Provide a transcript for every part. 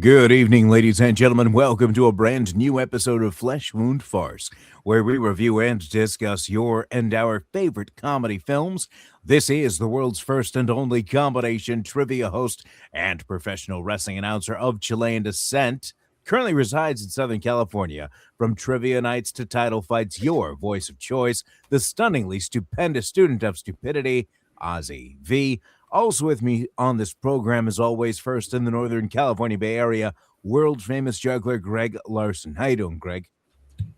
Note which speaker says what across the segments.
Speaker 1: Good evening, ladies and gentlemen. Welcome to a brand new episode of Wound Farce, where we review and discuss your and our favorite comedy films. This is the world's first and only combination trivia host and professional wrestling announcer of Chilean descent. Currently resides in Southern California. From trivia nights to title fights, your voice of choice, the stunningly stupendous student of stupidity, Ozzy V. Also with me on this program, as always, first in the Northern California Bay Area, world-famous juggler Greg Larson. How you doing, Greg?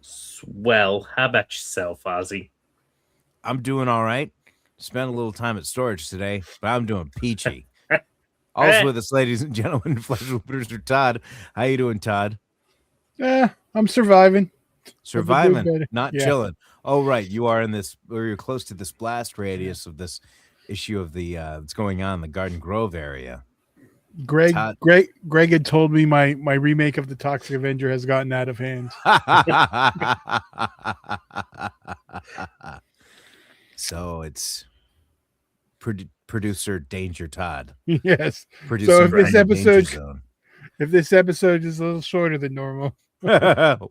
Speaker 2: Swell. How about yourself, Ozzy?
Speaker 1: I'm doing all right. Spent a little time at storage today, but I'm doing peachy. Also with us, ladies and gentlemen, Flexible producer Todd. How you doing, Todd?
Speaker 3: I'm surviving.
Speaker 1: Surviving, not chilling. Oh, right. You are in this, or you're close to this blast radius of this issue of the that's going on in the Garden Grove area.
Speaker 3: Greg had told me my remake of the Toxic Avenger has gotten out of hand.
Speaker 1: So it's producer Danger Todd.
Speaker 3: Yes.
Speaker 1: Producer
Speaker 3: So if this episode is a little shorter than normal,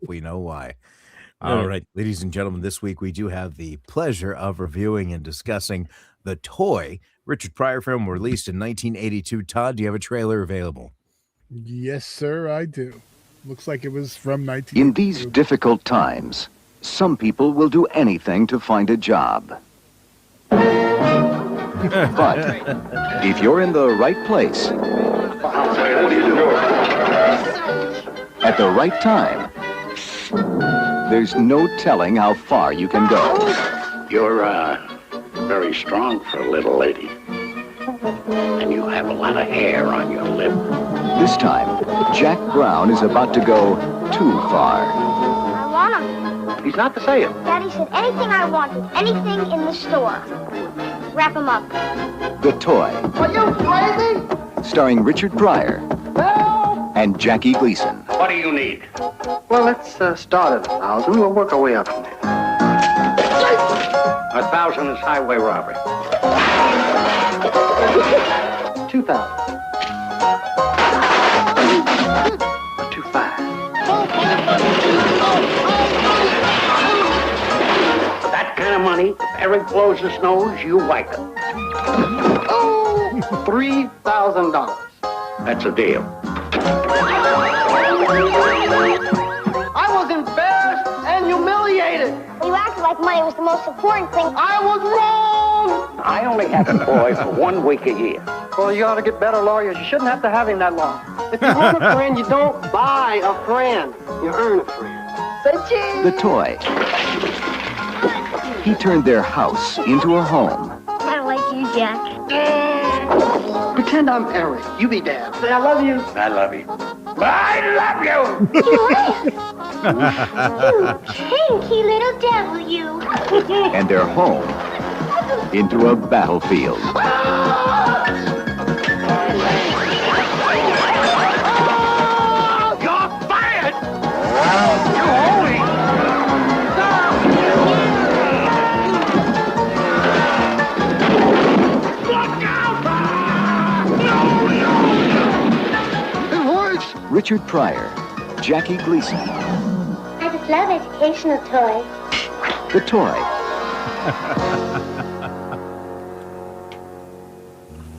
Speaker 1: we know why. All right, ladies and gentlemen, this week we do have the pleasure of reviewing and discussing The Toy, Richard Pryor film released in 1982. Todd, do you have a trailer available?
Speaker 3: Yes, sir, I do. Looks like it was from 1982.
Speaker 4: In these difficult times, some people will do anything to find a job. But if you're in the right place, at the right time, there's no telling how far you can go.
Speaker 5: You're, very strong for a little lady. And you have a lot of hair on your lip.
Speaker 4: This time, Jack Brown is about to go too far.
Speaker 6: I want him.
Speaker 5: He's not to say it.
Speaker 6: Daddy said anything I wanted, anything in the store. Wrap him up.
Speaker 4: The Toy.
Speaker 7: Are you crazy?
Speaker 4: Starring Richard Pryor and Jackie Gleason.
Speaker 5: What do you need?
Speaker 7: Well, let's start at 1,000. We'll work our way up from there.
Speaker 5: 1,000 is highway robbery.
Speaker 7: 2,000. 2,500.
Speaker 5: That kind of money, if Eric blows his nose, you wipe it.
Speaker 7: $3,000.
Speaker 5: That's a deal.
Speaker 7: I was embarrassed and humiliated.
Speaker 6: You acted like money was the most important thing.
Speaker 7: I was wrong.
Speaker 5: I only have a boy for 1 week a year.
Speaker 7: Well, you ought to get better lawyers. You shouldn't have to have him that long. If you want a friend, you don't buy a friend. You earn a friend. Say cheese.
Speaker 4: The Toy. He turned their house into a home.
Speaker 6: I like you, Jack.
Speaker 7: Pretend I'm Eric. You be Dad. Say I love you.
Speaker 5: I love you. I love you!
Speaker 6: You pinky little devil, you.
Speaker 4: And their home into a battlefield.
Speaker 5: You're fired! You owe me! Look out!
Speaker 7: It works.
Speaker 4: Richard Pryor, Jackie Gleason,
Speaker 6: I just love educational toys.
Speaker 4: The Toy.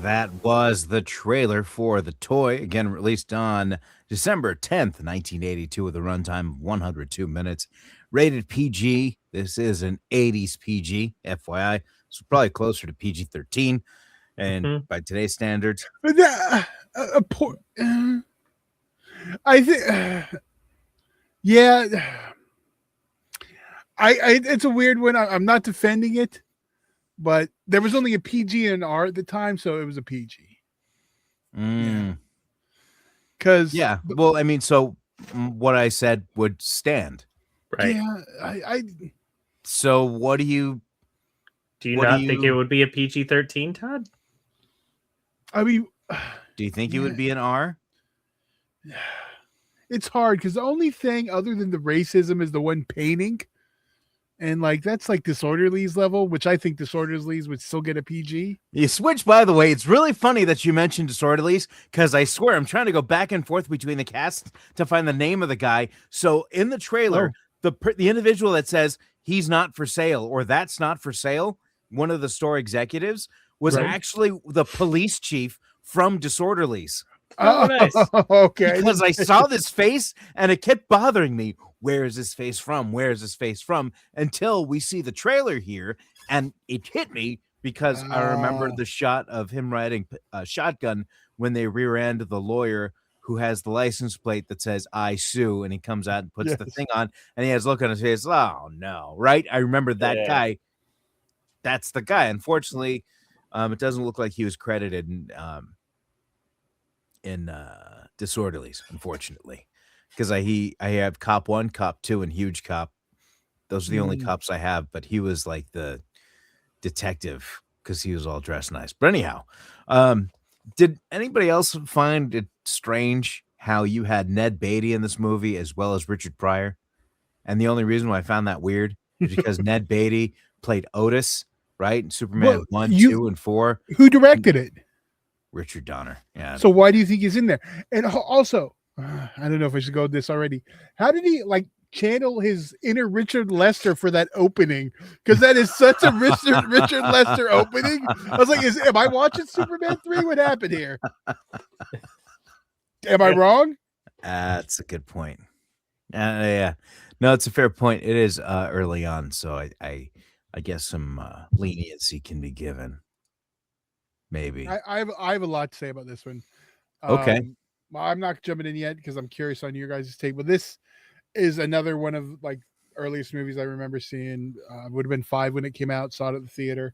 Speaker 1: That was the trailer for The Toy, again released on December 10th, 1982, with a runtime of 102 minutes. Rated PG. This is an 80s PG, FYI. So probably closer to PG-13, and by today's standards.
Speaker 3: I think, yeah. It's a weird one. I'm not defending it, but there was only a PG and an R at the time, so it was a PG. Because
Speaker 1: well, I mean, so what I said would stand,
Speaker 2: Right?
Speaker 3: Yeah,
Speaker 1: So what do you?
Speaker 2: Do you not think it would be a PG-13, Todd?
Speaker 3: I mean,
Speaker 1: do you think it would be an R?
Speaker 3: It's hard because the only thing other than the racism is the one painting. And like that's like Disorderlies level, which I think Disorderlies would still get a PG.
Speaker 1: You switch, by the way. It's really funny that you mentioned Disorderlies because I swear I'm trying to go back and forth between the casts to find the name of the guy. So in the trailer, the individual that says he's not for sale or that's not for sale, one of the store executives was actually the police chief from Disorderlies.
Speaker 2: Oh, nice.
Speaker 3: Okay.
Speaker 1: Because I saw this face and it kept bothering me. Where is this face from? Where is this face from? Until we see the trailer here, and it hit me because I remember the shot of him riding a shotgun when they rear-end the lawyer who has the license plate that says "I sue," and he comes out and puts the thing on, and he has a look on his face. Oh no! Right? I remember that guy. That's the guy. Unfortunately, it doesn't look like he was credited in Disorderlies. Unfortunately. Because I have Cop 1, Cop 2, and Huge Cop. Those are the only cops I have, but he was like the detective because he was all dressed nice. But anyhow, did anybody else find it strange how you had Ned Beatty in this movie as well as Richard Pryor? And the only reason why I found that weird is because Ned Beatty played Otis, right? In Superman 1, 2, and 4.
Speaker 3: Who directed it?
Speaker 1: Richard Donner. Yeah.
Speaker 3: So why do you think he's in there? And also, I don't know if I should go with this already. How did he like channel his inner Richard Lester for that opening? Because that is such a Richard Lester opening. I was like, am I watching Superman 3? What happened here? Am I wrong?
Speaker 1: That's a good point. Yeah. No, it's a fair point. It is early on, so I guess some leniency can be given. Maybe.
Speaker 3: I have a lot to say about this one.
Speaker 1: Okay.
Speaker 3: I'm not jumping in yet because I'm curious on your guys' take, but this is another one of like earliest movies I remember seeing. Would have been 5 when it came out, saw it at the theater.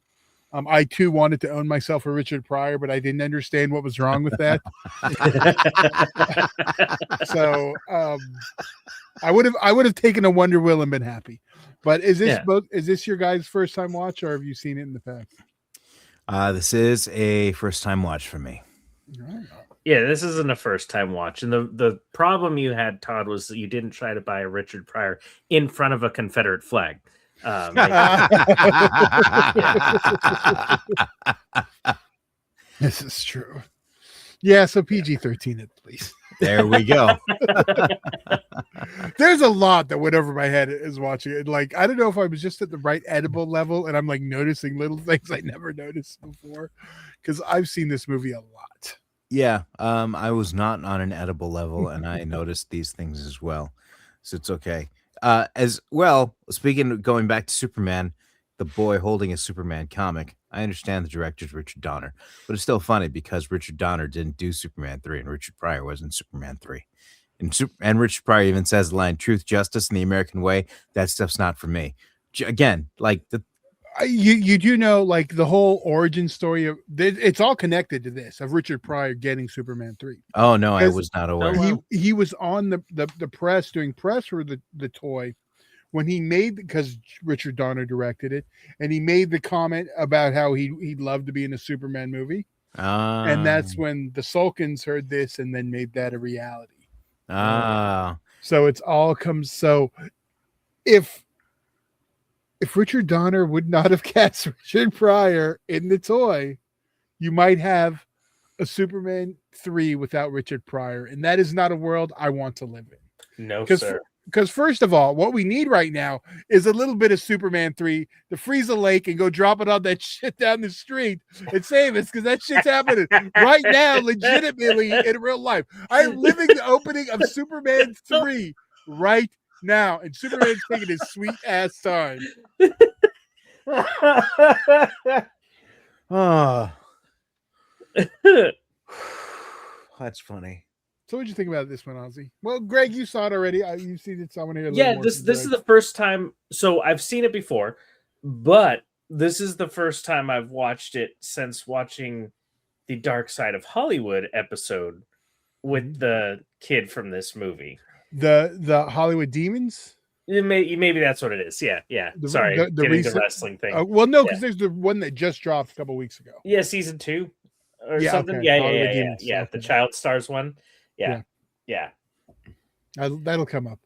Speaker 3: I too wanted to own myself a Richard Pryor, but I didn't understand what was wrong with that. So I would have taken a Wonder Wheel and been happy. But is this your guys' first time watch, or have you seen it in the past?
Speaker 1: This is a first time watch for me.
Speaker 2: Yeah, this isn't a first time watch. And the problem you had, Todd, was that you didn't try to buy a Richard Pryor in front of a Confederate flag.
Speaker 3: This is true. Yeah, so PG-13 it, please.
Speaker 1: There we go.
Speaker 3: There's a lot that went over my head as watching it. Like, I don't know if I was just at the right edible level and I'm like noticing little things I never noticed before, because I've seen this movie a lot.
Speaker 1: Yeah, I was not on an edible level, and I noticed these things as well, so it's okay. As well, speaking of going back to Superman, the boy holding a Superman comic, I understand the director's Richard Donner, but it's still funny because Richard Donner didn't do Superman 3, and Richard Pryor was in Superman 3. And Richard Pryor even says the line, "Truth, justice, and the American way, that stuff's not for me." Again, like
Speaker 3: you do know, like the whole origin story of it's all connected to this of Richard Pryor getting Superman 3.
Speaker 1: Oh no, I was not aware.
Speaker 3: He was on the press doing press for the toy when he made, because Richard Donner directed it, and he made the comment about how he'd love to be in a Superman movie. And that's when the Sulkins heard this and then made that a reality. So it's all comes. So if Richard Donner would not have cast Richard Pryor in the toy, you might have a Superman 3 without Richard Pryor. And that is not a world I want to live in.
Speaker 2: No, sir.
Speaker 3: Because first of all, what we need right now is a little bit of Superman 3 to freeze a lake and go drop it on that shit down the street and save us, because that shit's happening right now, legitimately in real life. I'm living the opening of Superman 3 right now, and Superman's taking his sweet ass time.
Speaker 1: Oh, that's funny.
Speaker 3: So what'd you think about this one, Ozzy? Well, Greg, you saw it already. You've seen it. So I want to hear.
Speaker 2: Yeah, this is the first time. So I've seen it before, but this is the first time I've watched it since watching the Dark Side of Hollywood episode with the kid from this movie.
Speaker 3: The Hollywood Demons.
Speaker 2: Maybe that's what it is. Yeah. Sorry, the wrestling thing.
Speaker 3: Well, no, because there's the one that just dropped a couple weeks ago.
Speaker 2: Yeah, season 2 or something.
Speaker 3: Okay.
Speaker 2: Yeah. The Child Stars one. Yeah.
Speaker 3: That'll come up.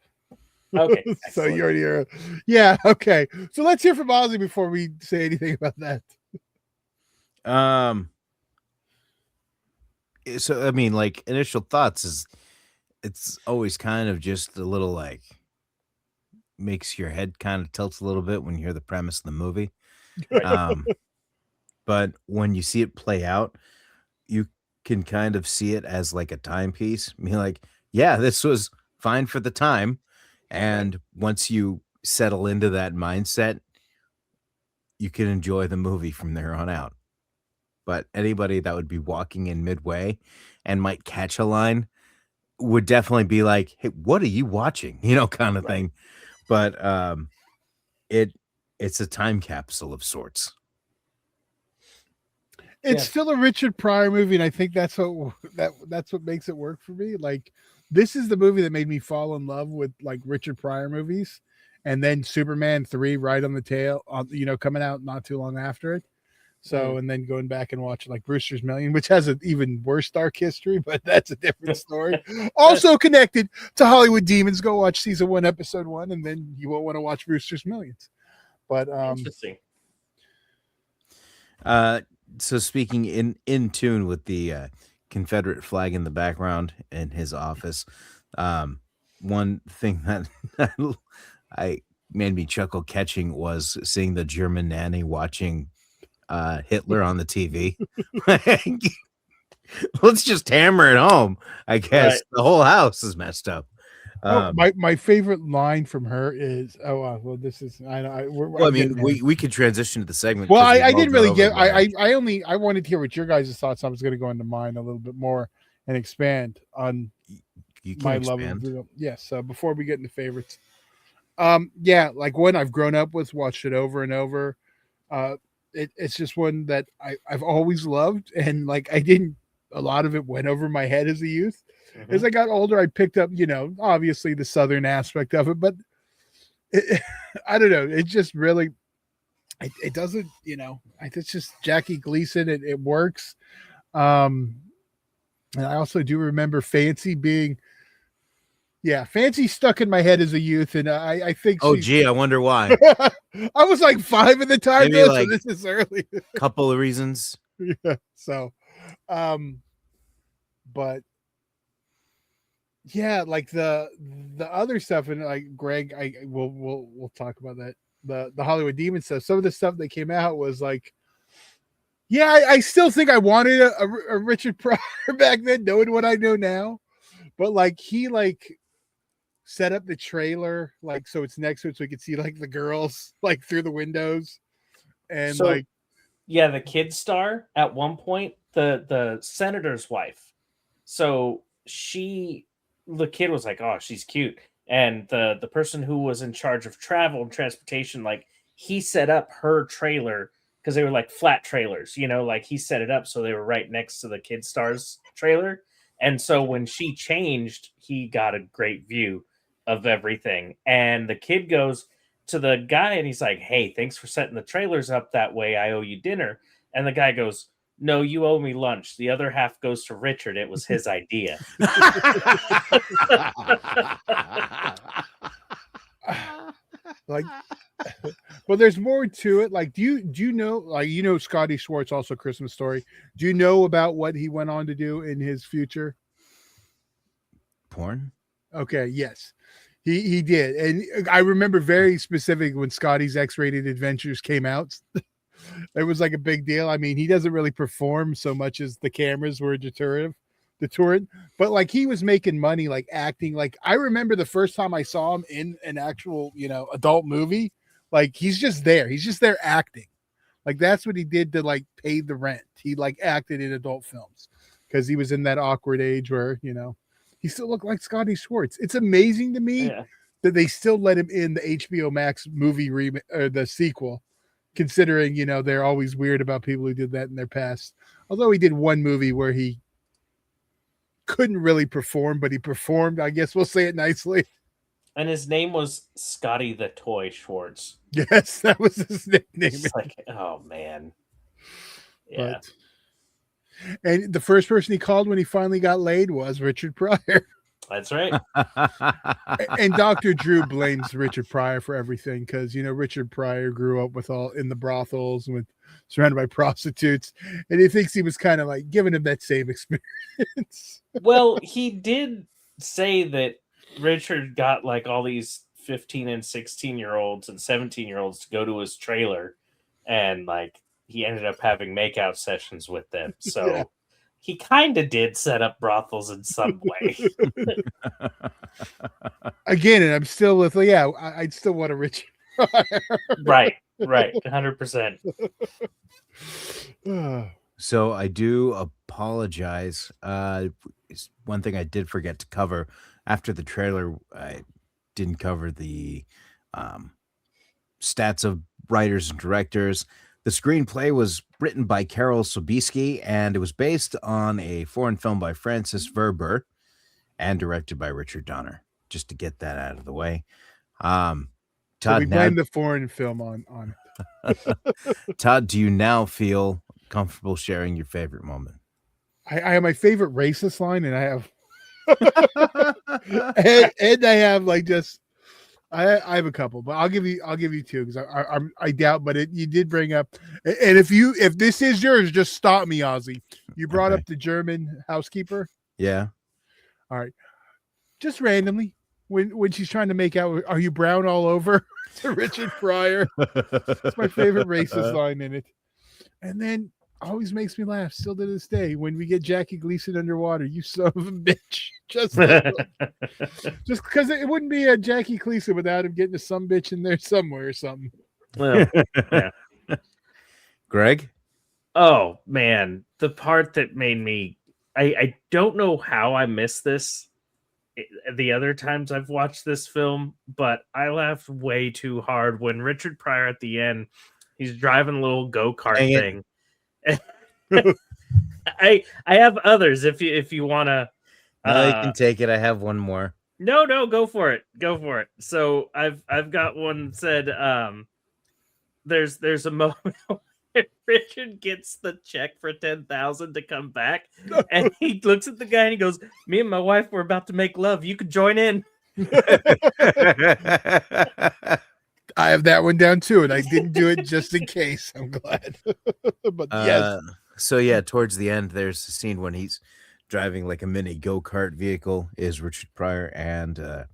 Speaker 2: Okay.
Speaker 3: So
Speaker 2: Excellent.
Speaker 3: you already are. Yeah. Okay. So let's hear from Ozzy before we say anything about that.
Speaker 1: So I mean, like, initial thoughts is it's always kind of just a little like makes your head kind of tilts a little bit when you hear the premise of the movie. Um, but when you see it play out, you can kind of see it as like a timepiece. I mean, like, yeah, this was fine for the time. And once you settle into that mindset, you can enjoy the movie from there on out. But anybody that would be walking in midway and might catch a line would definitely be like, "Hey, what are you watching?" Kind of thing. But it's a time capsule of sorts.
Speaker 3: It's still a Richard Pryor movie, and I think that's what makes it work for me. Like, this is the movie that made me fall in love with like Richard Pryor movies, and then Superman 3 right on the tail, coming out not too long after it. So, and then going back and watching like Brewster's Million, which has an even worse dark history, but that's a different story. Also connected to Hollywood Demons. Go watch season 1, episode 1, and then you won't want to watch Brewster's Millions. But
Speaker 2: interesting.
Speaker 1: So speaking in tune with the Confederate flag in the background in his office, one thing that I made me chuckle catching was seeing the German nanny watching Hitler on the TV. Let's just hammer it home. I guess the whole house is messed up.
Speaker 3: My favorite line from her is, this is,
Speaker 1: we could transition to the segment.
Speaker 3: Well, I didn't really get, I wanted to hear what your guys' thoughts. I was going to go into mine a little bit more and expand on my love of. Yes. Before we get into favorites. Like one I've grown up with, watched it over and over. It's just one that I've always loved. And like, a lot of it went over my head as a youth. Mm-hmm. As I got older, I picked up, obviously the Southern aspect of it, but I don't know. It just really, it doesn't, it's just Jackie Gleason. It works. And I also do remember Fancy being, Fancy stuck in my head as a youth. And I think,
Speaker 1: I wonder why.
Speaker 3: I was like 5 at the time, though, so this is early.
Speaker 1: Couple of reasons.
Speaker 3: Yeah. So, but like the other stuff, and like Greg, we'll talk about that. The Hollywood Demon stuff. Some of the stuff that came out was like, I still think I wanted a Richard Pryor back then, knowing what I know now. But like he set up the trailer so it's next to it, so we could see like the girls like through the windows, and
Speaker 2: the kid star at one point, the senator's wife. So the kid was like, oh, she's cute. And the person who was in charge of travel and transportation, like he set up her trailer because they were like flat trailers, like he set it up so they were right next to the kid star's trailer. And so when she changed, he got a great view of everything. And the kid goes to the guy and he's like, hey, thanks for setting the trailers up that way. I owe you dinner. And the guy goes, no, you owe me lunch. The other half goes to Richard. It was his idea.
Speaker 3: Well, there's more to it. Like, do you know, Scotty Schwartz, also Christmas Story. Do you know about what he went on to do in his future?
Speaker 1: Porn?
Speaker 3: Okay. Yes, he did. And I remember very specific when Scotty's X-Rated Adventures came out. It was like a big deal. I mean, he doesn't really perform so much as the cameras were deterrent, but like he was making money, like acting. Like I remember the first time I saw him in an actual, adult movie, like he's just there acting. Like that's what he did to like pay the rent. He like acted in adult films because he was in that awkward age where, he still looked like Scotty Schwartz. It's amazing to me that they still let him in the HBO Max movie or the sequel. Considering, they're always weird about people who did that in their past. Although he did one movie where he couldn't really perform, but he performed, I guess we'll say it nicely.
Speaker 2: And his name was Scotty the Toy Schwartz.
Speaker 3: Yes, that was his nickname.
Speaker 2: It's like, oh, man. Yeah.
Speaker 3: And the first person he called when he finally got laid was Richard Pryor.
Speaker 2: That's right.
Speaker 3: And Dr. Drew blames Richard Pryor for everything because Richard Pryor grew up in the brothels with surrounded by prostitutes, and he thinks he was kind of like giving him that same experience.
Speaker 2: Well, he did say that Richard got like all these 15 and 16-year-olds and 17-year-olds to go to his trailer, and like he ended up having makeout sessions with them. So
Speaker 3: Yeah.
Speaker 2: he kind of did set up brothels in some way.
Speaker 3: Again, and I'm still with I'd still want a Richard Pryor.
Speaker 2: Right, 100%.
Speaker 1: So I do apologize. One thing I did forget to cover after the trailer, I didn't cover the stats of writers and directors. The screenplay was written by Karol Sobieski, and it was based on a foreign film by Francis Verber and directed by Richard Donner, just to get that out of the way. Todd,
Speaker 3: So we blame the foreign film on it.
Speaker 1: Todd, do you now feel comfortable sharing your favorite moment?
Speaker 3: I have my favorite racist line, and I have and I have like just I have a couple, but I'll give you two because I doubt, but you did bring up, and if this is yours, just stop me, Ozzy. You brought up the German housekeeper.
Speaker 1: Yeah.
Speaker 3: All right. Just randomly when she's trying to make out, are you brown all over? To Richard Pryor. It's my favorite racist line in it. And then always makes me laugh still to this day when we get Jackie Gleason underwater. You son of a bitch. Just because it wouldn't be a Jackie Gleason without him getting a some bitch in there somewhere or something.
Speaker 2: Well, yeah.
Speaker 1: Greg?
Speaker 2: Oh man, the part that made me I don't know how I missed this the other times I've watched this film, but I laughed way too hard when Richard Pryor at the end, he's driving a little go-kart thing. I have others if you want to.
Speaker 1: No, you can take it. I have one more.
Speaker 2: No, go for it. Go for it. So I've got one that said there's a moment where Richard gets the check for $10,000 to come back, and he looks at the guy and he goes, "Me and my wife were about to make love. You could join in."
Speaker 3: I have that one down too, and I didn't do it just in case. I'm glad. But yes.
Speaker 1: So yeah, towards the end, there's a scene when he's driving like a mini go-kart vehicle, is Richard Pryor, and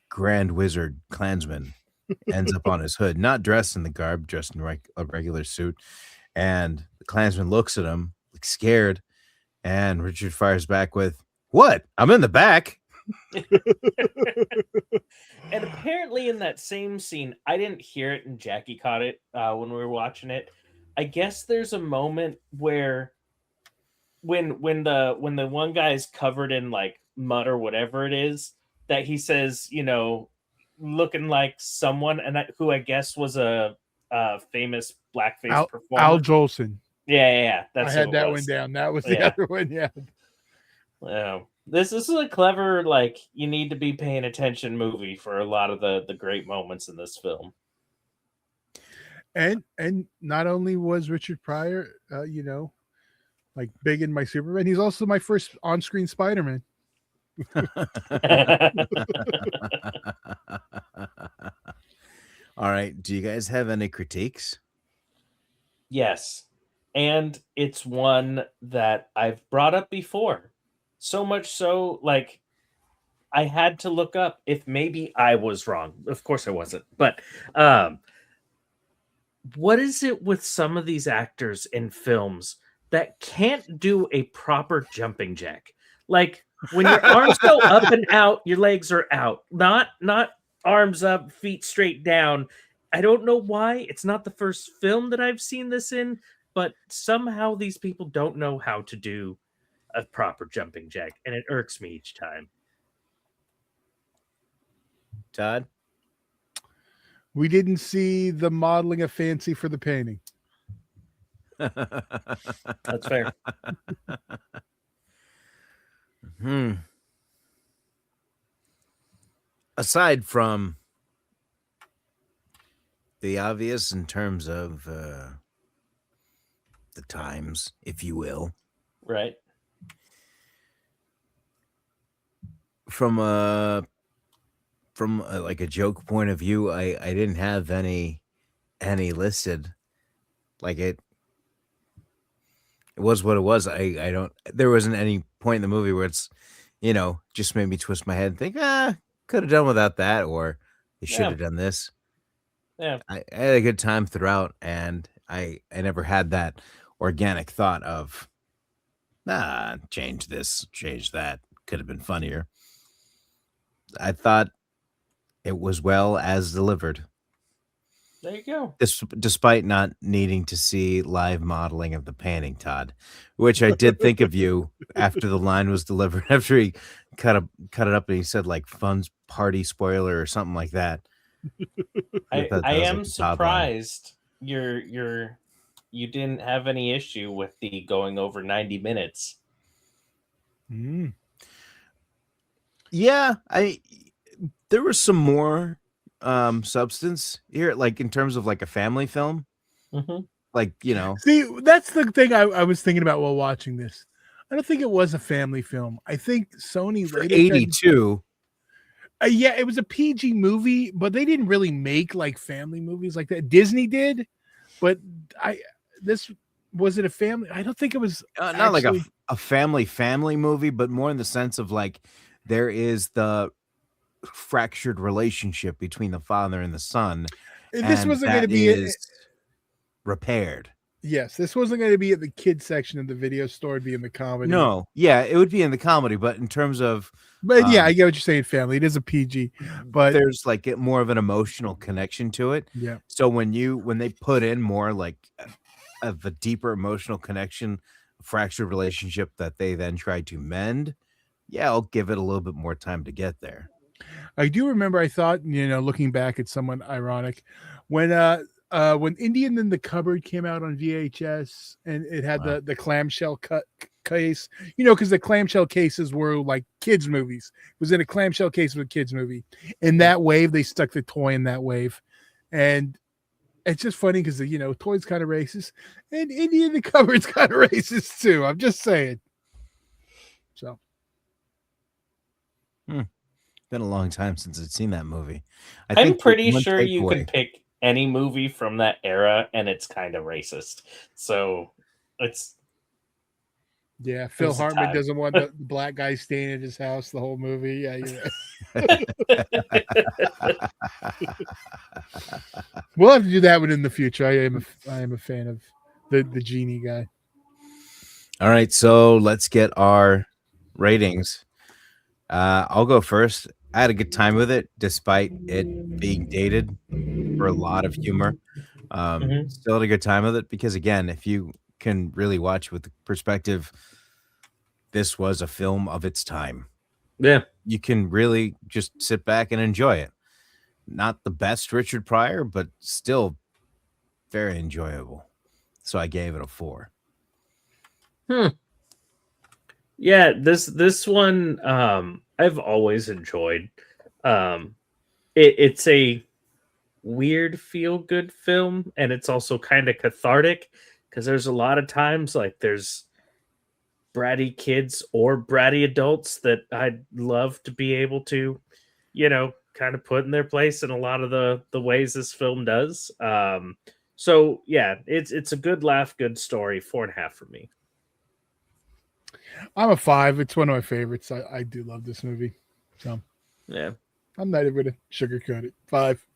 Speaker 1: Grand Wizard Klansman ends up on his hood, not dressed in the garb, dressed in a regular suit. And the Klansman looks at him, like scared, and Richard fires back with, "What? I'm in the back."
Speaker 2: And apparently in that same scene, I didn't hear it and Jackie caught it when we were watching it. I guess there's a moment where when the one guy is covered in like mud or whatever it is, that he says, looking like someone, and who I guess was a famous blackface performer.
Speaker 3: Al Jolson.
Speaker 2: Yeah.
Speaker 3: I had that one down. That was the other one. Yeah.
Speaker 2: Wow. This is a clever, like, you need to be paying attention movie for a lot of the great moments in this film.
Speaker 3: And not only was Richard Pryor, like big in my Superman, he's also my first on-screen Spider-Man.
Speaker 1: All right. Do you guys have any critiques?
Speaker 2: Yes. And it's one that I've brought up before. So much so, like, I had to look up if maybe I was wrong. Of course I wasn't. But what is it with some of these actors in films that can't do a proper jumping jack? Like, when your arms go up and out, your legs are out. Not arms up, feet straight down. I don't know why. It's not the first film that I've seen this in, but somehow these people don't know how to do a proper jumping jack, and it irks me each time.
Speaker 1: Todd?
Speaker 3: We didn't see the modeling of fancy for the painting.
Speaker 2: That's fair.
Speaker 1: Aside from the obvious in terms of the times, if you will.
Speaker 2: Right.
Speaker 1: from a like a joke point of view, I didn't have any listed. Like it was what it was. I don't. There wasn't any point in the movie where it's, just made me twist my head and think, could have done without that, or they should
Speaker 2: Yeah.
Speaker 1: have done this.
Speaker 2: Yeah.
Speaker 1: I had a good time throughout, and I never had that organic thought of, change this, change that. Could have been funnier. I thought it was well as delivered,
Speaker 2: There you go.
Speaker 1: despite not needing to see live modeling of the painting, Todd, which I did think of you after the line was delivered, after he cut it up and he said like fun party spoiler or something like that.
Speaker 2: I
Speaker 1: thought that was
Speaker 2: am
Speaker 1: like a Todd line.
Speaker 2: surprised you didn't have any issue with the going over 90 minutes.
Speaker 1: Yeah, there was some more substance here, like in terms of like a family film.
Speaker 2: Mm-hmm.
Speaker 1: Like,
Speaker 3: See, that's the thing I was thinking about while watching this. I don't think it was a family film. I think Sony
Speaker 1: for
Speaker 3: later
Speaker 1: 82.
Speaker 3: yeah, it was a PG movie, but they didn't really make like family movies like that. Disney did, but was it a family? I don't think it was
Speaker 1: Not like a family movie, but more in the sense of like there is the fractured relationship between the father and the son.
Speaker 3: This
Speaker 1: and
Speaker 3: wasn't going to
Speaker 1: that
Speaker 3: be
Speaker 1: is repaired.
Speaker 3: Yes, this wasn't going to be at the kids section of the video store. It'd be in the comedy.
Speaker 1: No, yeah, it would be in the comedy, but in terms of,
Speaker 3: but yeah, I get what you're saying. Family, it is a PG, but
Speaker 1: there's like more of an emotional connection to it.
Speaker 3: Yeah.
Speaker 1: So when they put in more like of a deeper emotional connection, fractured relationship that they then try to mend, yeah, I'll give it a little bit more time to get there.
Speaker 3: I do remember. I thought, looking back, it's somewhat ironic when Indian in the Cupboard came out on VHS and it had the clamshell case, because the clamshell cases were like kids movies. It was in a clamshell case with a kids movie. In that wave, they stuck the toy in that wave, and it's just funny because toy's kind of racist, and Indian in the Cupboard's kind of racist too. I'm just saying. So.
Speaker 1: Been a long time since I've seen that movie.
Speaker 2: I'm pretty sure you could pick any movie from that era and it's kind of racist. So it's
Speaker 3: Phil Hartman doesn't want the black guy staying at his house the whole movie. Yeah, we'll have to do that one in the future. I am a fan of the genie guy.
Speaker 1: All right, so let's get our ratings. I'll go first. I had a good time with it, despite it being dated for a lot of humor. Still had a good time with it because, again, if you can really watch with the perspective, this was a film of its time.
Speaker 2: Yeah.
Speaker 1: You can really just sit back and enjoy it. Not the best Richard Pryor, but still very enjoyable. So I gave it a 4.
Speaker 2: Yeah, this one I've always enjoyed. It's a weird feel-good film, and it's also kind of cathartic because there's a lot of times like there's bratty kids or bratty adults that I'd love to be able to, kind of put in their place in a lot of the ways this film does. So yeah, it's a good laugh, good story. 4.5 for me.
Speaker 3: I'm a 5. It's one of my favorites. I do love this movie. So
Speaker 2: yeah,
Speaker 3: I'm not even going to sugarcoat it. 5.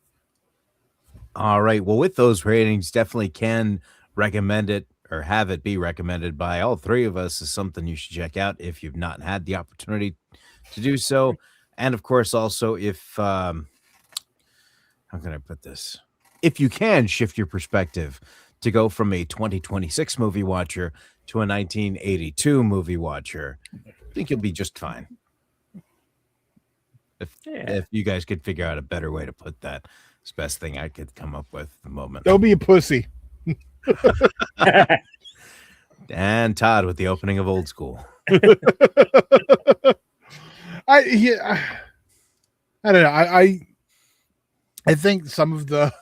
Speaker 1: All right. Well, with those ratings, definitely can recommend it or have it be recommended by all three of us as something you should check out if you've not had the opportunity to do so. And of course, also if, how can I put this? If you can shift your perspective to go from a 2026 movie watcher to a 1982 movie watcher, I think you'll be just fine. If you guys could figure out a better way to put that, it's the best thing I could come up with at the moment.
Speaker 3: Don't be a pussy.
Speaker 1: And Todd with the opening of Old School.
Speaker 3: I don't know. I think some of the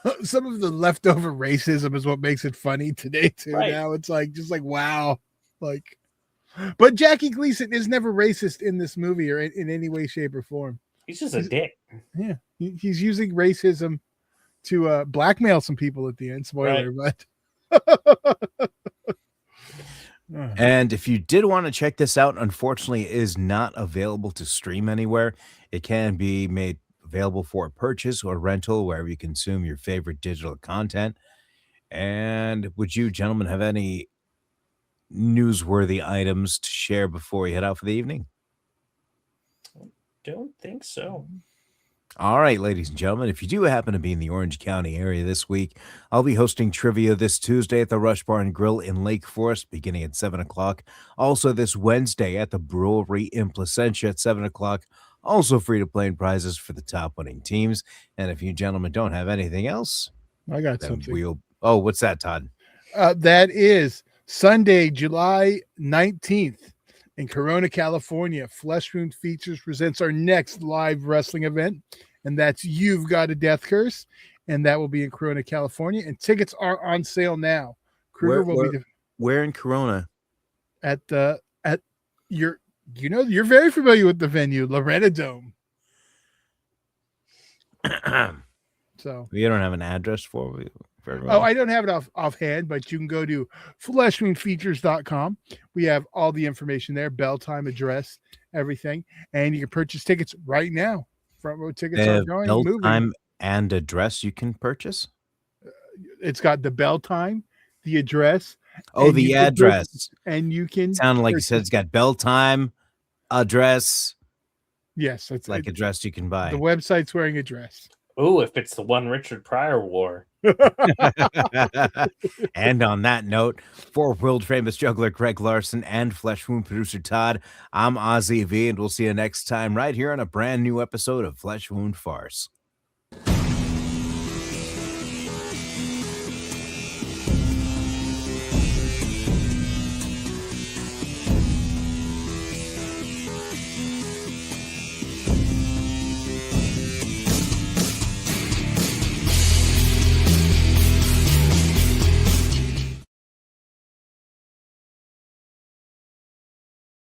Speaker 3: leftover racism is what makes it funny today too. Right. Now it's like just like wow, like But Jackie Gleason is never racist in this movie or in any way, shape, or form.
Speaker 2: He's just a dick.
Speaker 3: Yeah, he's using racism to blackmail some people at the end. Spoiler, but.
Speaker 1: And if you did want to check this out, unfortunately, it is not available to stream anywhere. It can be made available for purchase or rental wherever you consume your favorite digital content. And would you gentlemen have any newsworthy items to share before we head out for the evening?
Speaker 2: Don't think so.
Speaker 1: All right, ladies and gentlemen, if you do happen to be in the Orange County area this week, I'll be hosting trivia this Tuesday at the Rush Bar and Grill in Lake Forest beginning at 7 o'clock. Also this Wednesday at the Brewery in Placentia at 7 o'clock. Also free-to-play and prizes for the top winning teams. And if you gentlemen don't have anything else,
Speaker 3: I got
Speaker 1: then
Speaker 3: something.
Speaker 1: Oh, what's that, Todd?
Speaker 3: That is Sunday, July 19th in Corona, California. Flesh Wound Features presents our next live wrestling event, and that's You've Got a Death Curse, and that will be in Corona, California. And tickets are on sale now. Kruger will be
Speaker 1: where in Corona?
Speaker 3: You're very familiar with the venue, Loretta Dome. So
Speaker 1: you don't have an address for everybody?
Speaker 3: Oh, I don't have it offhand, but you can go to fleshwoundfeatures.com. We have all the information there, bell time, address, everything, and you can purchase tickets right now. Front row tickets are going.
Speaker 1: Bell time and address you can purchase.
Speaker 3: It's got the bell time, the address.
Speaker 1: Oh, the address,
Speaker 3: and you can
Speaker 1: sound like you said it's got bell time, address.
Speaker 3: Yes, it's
Speaker 1: like address you can buy.
Speaker 3: The website's wearing address.
Speaker 2: Oh, if it's the one Richard Pryor wore.
Speaker 1: And on that note, for world famous juggler Greg Larson and Flesh Wound producer Todd, I'm Ozzy V, and we'll see you next time right here on a brand new episode of Flesh Wound Farce.